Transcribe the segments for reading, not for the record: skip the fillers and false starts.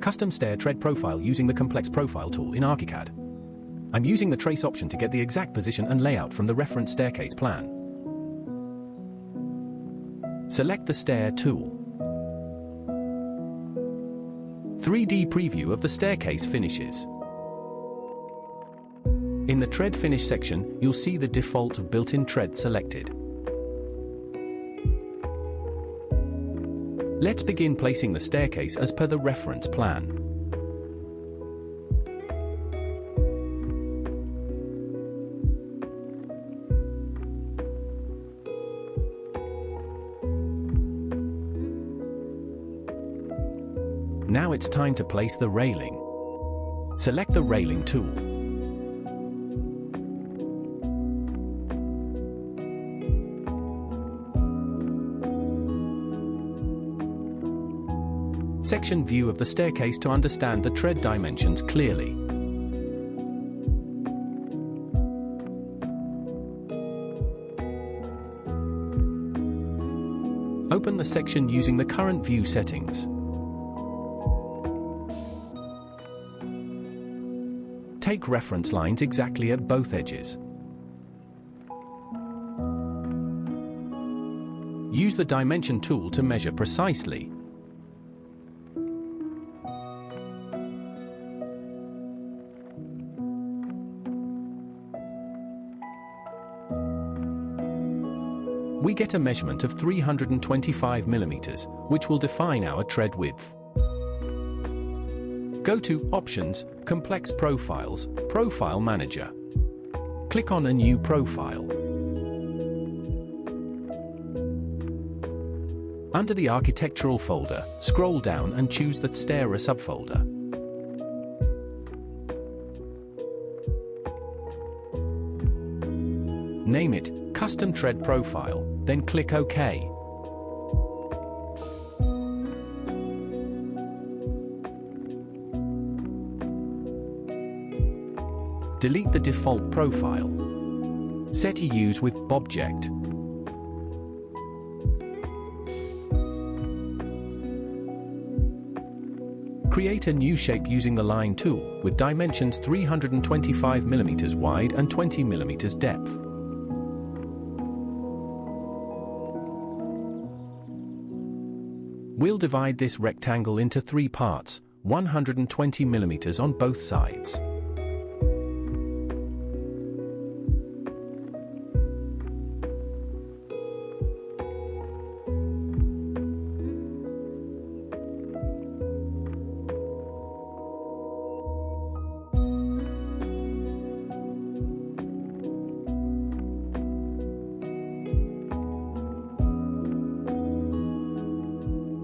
Custom stair tread profile using the complex profile tool in Archicad. I'm using the trace option to get the exact position and layout from the reference staircase plan. Select the Stair Tool. 3D preview of the staircase finishes. In the tread finish section, you'll see the default built-in tread selected. Let's begin placing the staircase as per the reference plan. Now it's time to place the railing. Select the railing tool. Section view of the staircase to understand the tread dimensions clearly. Open the section using the current view settings. Take reference lines exactly at both edges. Use the dimension tool to measure precisely. We get a measurement of 325 millimeters, which will define our tread width. Go to Options, Complex Profiles, Profile Manager. Click on a new profile. Under the Architectural folder, scroll down and choose the Stair subfolder. Name it Custom Tread Profile, then click OK. Delete the default profile. Set a use with object. Create a new shape using the line tool with dimensions 325 millimeters wide and 20 millimeters depth. We'll divide this rectangle into 3 parts, 120 millimeters on both sides.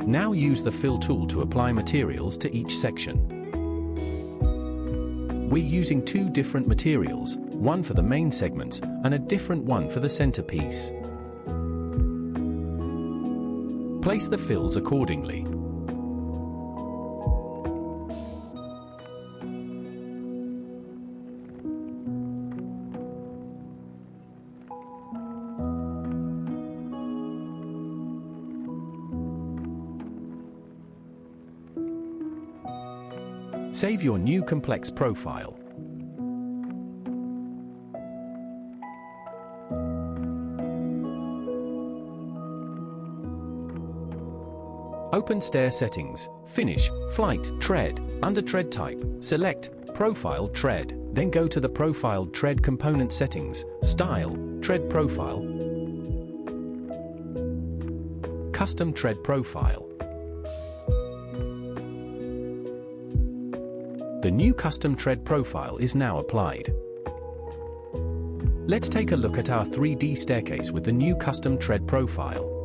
Now use the Fill tool to apply materials to each section. We're using 2 different materials, one for the main segments and a different one for the centerpiece. Place the fills accordingly. Save your new complex profile. Open Stair Settings, Finish, Flight, Tread. Under Tread Type, select Profile Tread. Then go to the Profiled Tread Component Settings, Style, Tread Profile, Custom Tread Profile. The new custom tread profile is now applied. Let's take a look at our 3D staircase with the new custom tread profile.